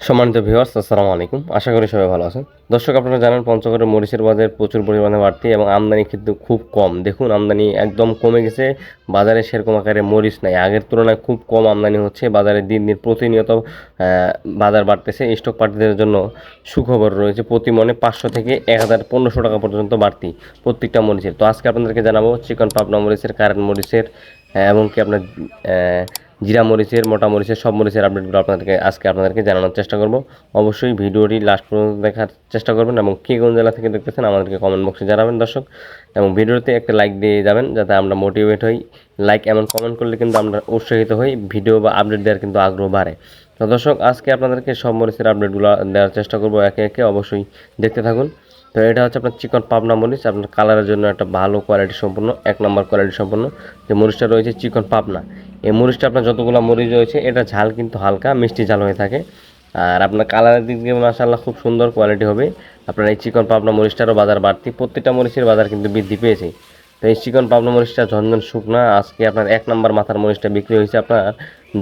সম্মানিত ভিউয়ার্স, আসসালামু আলাইকুম। আশা করি সবাই ভালো আছেন। দর্শক, আপনারা জানেন পঞ্চগড়ের মরিচের বাজার প্রচুর পরিমাণে বাড়তি এবং আমদানি কিন্তু খুব কম। দেখুন, আমদানি একদম কমে গেছে। বাজারে সেরকম আকারে মরিচ নাই, আগের তুলনায় খুব কম আমদানি হচ্ছে। বাজারে দিন দিন প্রতিনিয়ত বাজার বাড়তেছে। স্টক পার্টিদের জন্য সুখবর রয়েছে। প্রতি মনে 500 থেকে 1000-1500 টাকা পর্যন্ত বাড়তি প্রত্যেকটা মরিচের। তো আজকে আপনাদেরকে জানাবো চিকন পাবনা মরিচের, কারেন্ট মরিচের এবং কি আপনার জিরা মরিচের, মোটা মরিচের, সব মরিচের আপডেটগুলো আপনাদেরকে জানানোর চেষ্টা করব। অবশ্যই ভিডিওটি লাস্ট পর্যন্ত দেখার চেষ্টা করবেন এবং কে কোন জেলা থেকে দেখতেছেন আমাদেরকে কমেন্ট বক্সে জানাবেন দর্শক। এবং ভিডিওতে একটা লাইক দিয়ে যাবেন যাতে আমরা মোটিভেট হই। লাইক এমন কমেন্ট করলে কিন্তু আমরা উৎসাহিত হই, ভিডিও বা আপডেট দেওয়ার কিন্তু আগ্রহ বাড়ে। তো দর্শক, আজকে আপনাদেরকে সব মরিচের আপডেটগুলো দেওয়ার চেষ্টা করব একে একে। অবশ্যই দেখতে থাকুন। তো এটা হচ্ছে আপনার চিকন পাবনা মরিচ। আপনার কালারের জন্য একটা ভালো কোয়ালিটি সম্পন্ন, 1 নম্বর কোয়ালিটি সম্পন্ন যে মরিচটা রয়েছে চিকন পাবনা। এই মরিচটা আপনার যতগুলো মরিচ রয়েছে, এটা ঝাল কিন্তু হালকা মিষ্টি ঝাল হয়ে থাকে। আর আপনার কালারের দিক দিয়ে মাশাআল্লাহ খুব সুন্দর কোয়ালিটি হবে। আপনার এই চিকন পাবনা মরিচটারও বাজার বাড়তি, প্রত্যেকটা মরিচের বাজার কিন্তু বৃদ্ধি পেয়েছে। তো এই চিকন পাবনা মরিচটা ঝনঝন শুকনা। আজকে আপনার 1 নম্বর মাথার মরিচটা বিক্রি হয়েছে আপনার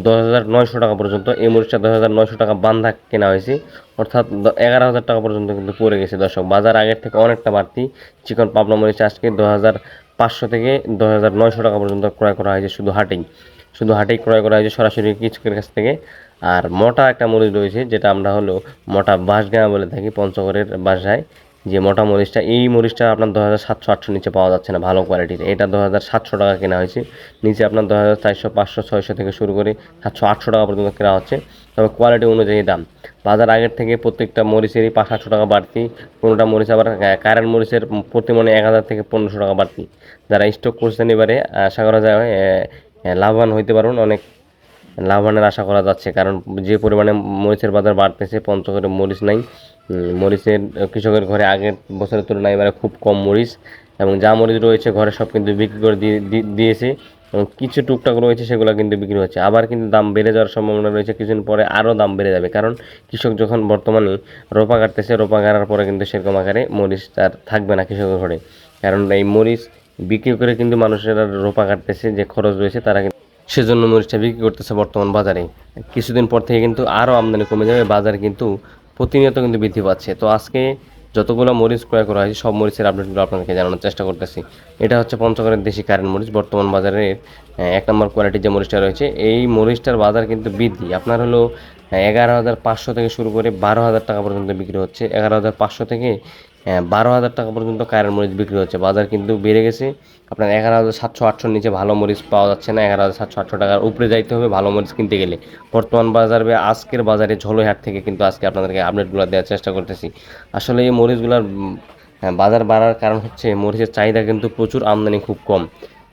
10,900 টাকা পর্যন্ত। এই মরিচটা 10,900 টাকা বান্ধা কেনা হয়েছে, অর্থাৎ 11,000 টাকা পর্যন্ত কিন্তু পড়ে গেছে দর্শক। বাজার আগের থেকে অনেকটা বাড়তি। চিকন পাবনা মরিচ আজকে 2,500 থেকে 10,900 টাকা পর্যন্ত ক্রয় করা হয়েছে শুধু হাটেই ক্রয় করা হয়েছে সরাসরি কৃষকের কাছ থেকে। আর মোটা একটা মরিচ রয়েছে, যেটা আমরা হলো মোটা বাঁশগাঁ বলে থাকি পঞ্চগড়ের ভাষায়। যে মোটা মরিচটা, এই মরিচটা আপনার 2,700-800 নিচে পাওয়া যাচ্ছে না ভালো কোয়ালিটির। এটা 2,700 টাকা কেনা হয়েছে। নিচে আপনার 2,400, 500, 600 থেকে শুরু করে 700-800 টাকা পর্যন্ত কেনা হচ্ছে। তবে কোয়ালিটি অনুযায়ী দাম। বাজার আগের থেকে প্রত্যেকটা মরিচেরই 500-800 টাকা বাড়তি। কোনোটা মরিচ আবার কারেন্ট মরিচের প্রতি মনে 1,000 থেকে 1,500 টাকা বাড়তি। যারা স্টক করছেন এবারে আশা করা যায় লাভবান হইতে পারুন। অনেক লাভবানের আশা করা যাচ্ছে, কারণ যে পরিমাণে মরিচের বাজার বাড়তেছে, পঞ্চগড়ে মরিচ নাই। মরিচের কৃষকের ঘরে আগের বছরের তুলনায় এবারে খুব কম মরিচ, এবং যা মরিচ রয়েছে ঘরে সব কিন্তু বিক্রি করে দিয়েছে। এবং কিছু টুকটাক রয়েছে সেগুলো কিন্তু বিক্রি হচ্ছে। আবার কিন্তু দাম বেড়ে যাওয়ার সম্ভাবনা রয়েছে, কিছুদিন পরে আরও দাম বেড়ে যাবে। কারণ কৃষক যখন বর্তমানে রোপা কাটতেছে, রোপা কাটার পরে কিন্তু সেরকম আকারে মরিচ আর থাকবে না কৃষকের ঘরে। কারণ এই মরিচ বিক্রি করে কিন্তু মানুষের রোপা কাটতেছে, যে খরচ রয়েছে তারা সেজন্য মরিচটা বিক্রি করতেছে বর্তমান বাজারে। কিছুদিন পর থেকে কিন্তু আরও আমদানি কমে যাবে, বাজার কিন্তু প্রতিনিয়ত কিন্তু বৃদ্ধি পাচ্ছে। তো আজকে যতগুলো মরিচ ক্রয় করা হয়েছে সব মরিচের আপডেটগুলো আপনাদেরকে জানানোর চেষ্টা করতেছি। এটা হচ্ছে পঞ্চগড়ের দেশি কারেন্ট মরিচ, বর্তমান বাজারে 1 নম্বর কোয়ালিটির যে মরিচটা রয়েছে। এই মরিচটার বাজার কিন্তু বৃদ্ধি আপনার হলো 11,500 থেকে শুরু করে 12,000 টাকা পর্যন্ত বিক্রি হচ্ছে। 11,500 থেকে 12,000 টাকা পর্যন্ত কারেন্ট মরিচ বিক্রি হচ্ছে। বাজার কিন্তু বেড়ে গেছে। আপনার 11,700-800 নিচে ভালো মরিচ পাওয়া যাচ্ছে না। 11,700-800 টাকার উপরে যাইতে হবে ভালো মরিচ কিনতে গেলে। বর্তমান বাজারে আজকের বাজারে ঝোলোহাট থেকে কিন্তু আজকে আপনাদেরকে আপডেটগুলো দেওয়ার চেষ্টা করতেছি। আসলে এই মরিচগুলোর বাজার বাড়ার কারণ হচ্ছে মরিচের চাহিদা কিন্তু প্রচুর, আমদানি খুব কম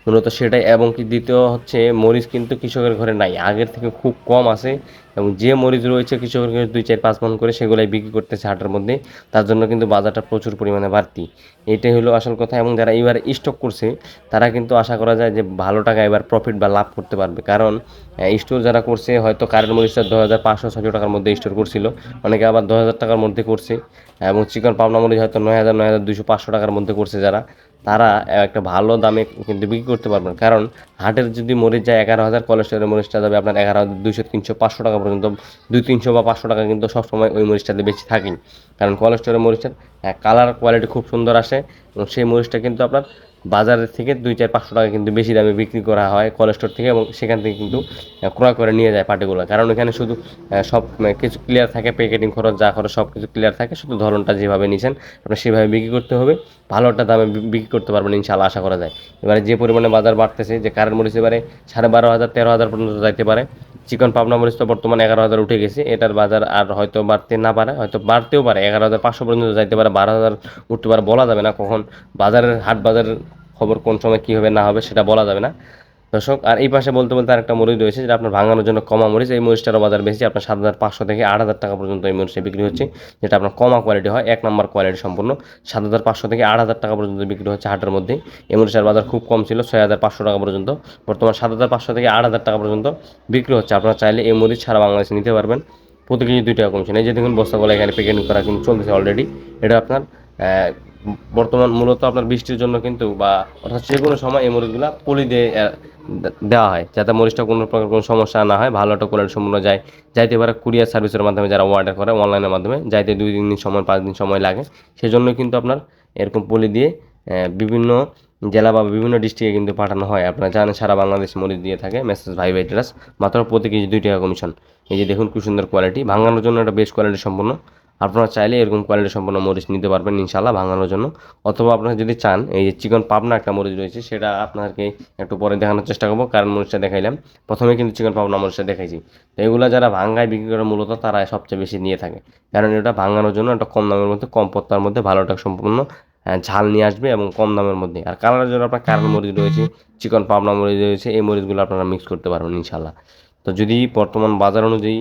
মূলত সেটাই। এবং কি দ্বিতীয় হচ্ছে মরিচ কিন্তু কৃষকের ঘরে নাই, আগের থেকে খুব কম আছে। এবং যে মরিচ রয়েছে কৃষকের ঘরে 2-4-5 মণ করে সেগুলাই বিক্রি করতেছে হাটের মধ্যে। তার জন্য কিন্তু বাজারটা প্রচুর পরিমাণে বাড়তি। এটাই হলো আসল কথা। এবং যারা এবার স্টক করছে তারা কিন্তু আশা করা যায় যে ভালো টাকা এবার প্রফিট বা লাভ করতে পারবে। কারণ স্টোর যারা করছে হয়তো কারেন্ট মরিচটা 2,500-600 টাকার মধ্যে স্টোর করছিল, অনেকে আবার 10,000 টাকার মধ্যে করছে। এবং চিকন পাবনা মরিচ হয়তো 9,000, 9,200, 500 টাকার মধ্যে করছে যারা, তারা একটা ভালো দামে কিন্তু বিক্রি করতে পারবেন। কারণ হাটের যদি মরিচ যায় 11,000, কোলেস্টোরের মরিচটা যাবে আপনার 11,200, 300, 500 টাকা পর্যন্ত। 200-300 বা 500 টাকা কিন্তু সবসময় ওই মরিচটাতে বেশি থাকেনি। কারণ কোলেস্টোরের মরিচের কালার কোয়ালিটি খুব সুন্দর আসে, এবং সেই মরিচটা কিন্তু আপনার বাজারের থেকে 200-400-500 টাকা কিন্তু বেশি দামে বিক্রি করা হয় কলেজ স্টোর থেকে। এবং সেখান থেকে কিন্তু ক্রয় করে নিয়ে যায় পার্টিগুলো। কারণ এখানে শুধু সব কিছু ক্লিয়ার থাকে, প্যাকেটিং খরচ যা খরচ সব কিছু ক্লিয়ার থাকে। শুধু ধরনটা যেভাবে নিছেন আপনার সেভাবে বিক্রি করতে হবে, ভালো একটা দামে বিক্রি করতে পারবেন ইনশাআল্লাহ, আশা করা যায়। এবারে যে পরিমাণে বাজার বাড়তেছে, যে কারেন্ট মরিচ এবারে 12,500, 13,000 পর্যন্ত যাইতে পারে। চিকন পাবনা মরিচ তো বর্তমানে 11,000 উঠে গেছে। এটার বাজার আর হয়তো বাড়তে না পারে, হয়তো বাড়তেও পারে, 11,500 পর্যন্ত যাইতে পারে, 12,000 উঠতে পারে, বলা যাবে না কখন বাজারের হাট বাজারের খবর কোন সময় কী হবে না হবে সেটা বলা যাবে না দর্শক। আর এই পাশে বলতে বলতে আরেকটা মরিচ রয়েছে, যেটা আপনার ভাঙানোর জন্য কমা মরিচ। এই মরিচটারও বাজার বেশি, আপনার 7,500 থেকে 8,000 টাকা পর্যন্ত এই মরিচটা বিক্রি হচ্ছে, যেটা আপনার কমা কোয়ালিটি হয়, 1 নম্বর কোয়ালিটি সম্পূর্ণ। 7,500 থেকে 8,000 টাকা পর্যন্ত বিক্রি হচ্ছে হাটের মধ্যে। এই মরিচটার বাজার খুব কম ছিল, 6,500 টাকা পর্যন্ত। বর্তমান 7,500 থেকে 8,000 টাকা পর্যন্ত বিক্রি হচ্ছে। আপনারা চাইলে এই মরিচ সারা বাংলাদেশে নিতে পারবেন। প্রতি কেজি 2 টাকা কমছে। এই যে দেখুন বস্তাগুলো এখানে প্যাকেটিং করা কিন্তু চলতেছে অলরেডি। এটা আপনার বর্তমান মূলত আপনার বৃষ্টির জন্য কিন্তু বা অর্থাৎ যে কোনো সময় এই মরিচগুলা পলি দিয়ে দেওয়া হয়, যাতে মরিচটা কোনো প্রকার কোনো সমস্যা না হয়, ভালো একটা কোয়ালিটি সম্পূর্ণ যায় যাইতে পারে কুরিয়ার সার্ভিসের মাধ্যমে, যারা অর্ডার করে অনলাইনের মাধ্যমে যাইতে 2-3 দিন সময় 5 দিন সময় লাগে। সেজন্য কিন্তু আপনার এরকম পলি দিয়ে বিভিন্ন জেলা বা বিভিন্ন ডিস্ট্রিক্টে কিন্তু পাঠানো হয়। আপনারা জানেন সারা বাংলাদেশ মরিচ দিয়ে থাকে মেসেজ ভাই ট্রাস্ট, মাত্র প্রতি কেজি 2 টাকা কমিশন। এই যে দেখুন কি সুন্দর কোয়ালিটি, ভাঙানোর জন্য একটা বেস্ট কোয়ালিটি সম্পন্ন। আপনারা চাইলে এরকম কোয়ালিটি সম্পন্ন মরিচ নিতে পারবেন ইনশাল্লাহ ভাঙানোর জন্য। অথবা আপনারা যদি চান, এই যে চিকন পাবনা একটা মরিচ রয়েছে, সেটা আপনাকে একটু পরে দেখানোর চেষ্টা করবো, কারণ মরিচটা দেখাইলাম প্রথমে, কিন্তু চিকন পাবনা মরিচটা দেখাইছি। তো এগুলো যারা ভাঙ্গায় বিক্রি করে মূলত তারা সবচেয়ে বেশি নিয়ে থাকে, কারণ এটা ভাঙানোর জন্য একটা কম দামের মধ্যে, কম পত্তার মধ্যে ভালো একটা সম্পূর্ণ ঝাল নিয়ে আসবে এবং কম দামের মধ্যে। আর কালারের জন্য আপনার কারণ মরিচ রয়েছে, চিকন পাবনা মরিচ রয়েছে, এই মরিচগুলো আপনারা মিক্স করতে পারবেন ইনশাল্লাহ। তো যদি বর্তমান বাজার অনুযায়ী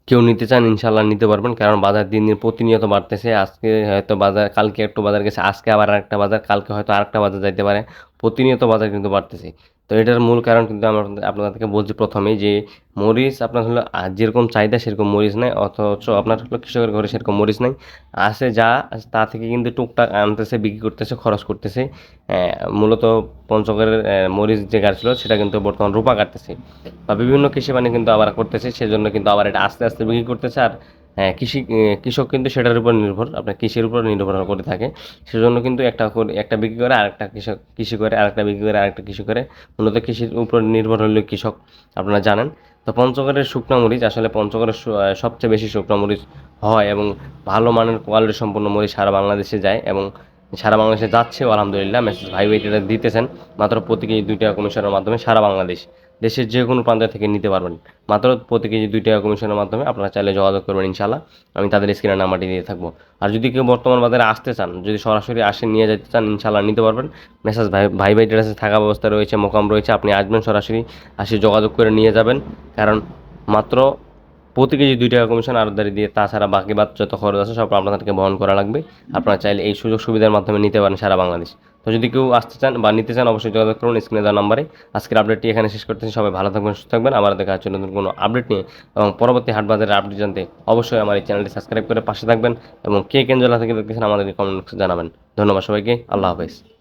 কেউ নিতে চান ইনশাল্লাহ নিতে পারবেন, কারণ বাজার দিন দিন প্রতিনিয়ত বাড়তেছে। আজকে হয়তো বাজার, কালকে একটু বাজার গেছে, আজকে আবার আরেকটা বাজার, কালকে হয়তো আরেকটা বাজার যাইতে পারে। প্রতিনিয়ত বাজার কিন্তু বাড়তেছে। তো এটার মূল কারণ কিন্তু আমরা আপনাদেরকে বলছি প্রথমেই, যে মরিচ আপনার হলো যেরকম চাহিদা সেরকম মরিচ নাই, অথচ আপনার হলো কৃষকের ঘরে সেরকম মরিচ নাই। আছে যা, তা থেকে কিন্তু টুকটাক আনতেছে, বিক্রি করতেছে, খরচ করতেছে। মূলত পঞ্চগড়ের মরিচ যে গাছ ছিল সেটা কিন্তু বর্তমান রূপা কাটতেছে বা বিভিন্ন কৃষি বাণিজ্য কিন্তু আবার করতেছে, সেজন্য কিন্তু আবার এটা আস্তে আস্তে বিক্রি করতেছে। আর কৃষক কিন্তু সেটার উপর নির্ভর, আপনার কৃষির উপর নির্ভর করে থাকে। সেজন্য কিন্তু একটা বিক্রি করে আরেকটা কৃষক কৃষি করে, আরেকটা বিক্রি করে আরেকটা কৃষি করে, মূলত কৃষির উপর নির্ভর হলো কৃষক, আপনারা জানেন। তো পঞ্চগড়ের শুকনো মরিচ, আসলে পঞ্চগড়ের সবচেয়ে বেশি শুকনো মরিচ হয় এবং ভালো মানের কোয়ালিটি সম্পন্ন মরিচ সারা বাংলাদেশে যায় এবং সারা বাংলাদেশে যাচ্ছেও আলহামদুলিল্লাহ। মেসেজ ভাই এটা দিতেছেন মাত্র প্রতি কেজি 2 টাকা কমিশনের মাধ্যমে সারা বাংলাদেশ, দেশের যে কোনো প্রান্ত থেকে নিতে পারবেন মাত্র প্রতি কেজি 2 টাকা কমিশনের মাধ্যমে। আপনারা চাইলে যোগাযোগ করবেন ইনশাল্লাহ, আমি তাদের স্ক্রিনের নাম্বারটি দিয়ে থাকবো। আর যদি কেউ বর্তমান বাজারে আসতে চান, যদি সরাসরি আসে নিয়ে যেতে চান, ইনশাল্লাহ নিতে পারবেন। মেসেজ ভাই ট্রেডার্সে থাকা ব্যবস্থা রয়েছে, মোকাম রয়েছে, আপনি আসবেন সরাসরি, আসে যোগাযোগ করে নিয়ে যাবেন। কারণ মাত্র প্রতি কেজি 2 টাকা কমিশন আড়তদারি দিয়ে, তাছাড়া বাকি বাদ যত খরচ আছে সব আপনাদেরকে বহন করা লাগবে। আপনারা চাইলে এই সুযোগ সুবিধার মাধ্যমে নিতে পারেন সারা বাংলাদেশ। তো যদি কেউ আসতে চান বা নিতে চান, অবশ্যই যোগাযোগ করুন স্ক্রিনে দেওয়া নাম্বারে। আজকের আপডেটটি এখানে শেষ করতেছি। সবাই ভালো থাকবেন, সুস্থ থাকবেন। আবার দেখা হচ্ছে নতুন কোনো আপডেট নিয়ে, এবং পরবর্তী হাট বাজারের আপডেট জানতে অবশ্যই আমার এই চ্যানেলটি সাবস্ক্রাইব করে পাশে থাকবেন, এবং কে কেন জেলা থেকে দেখতেছেন আমাদেরকে কমেন্ট বক্সে জানাবেন। ধন্যবাদ সবাইকে, আল্লাহ হাফেজ।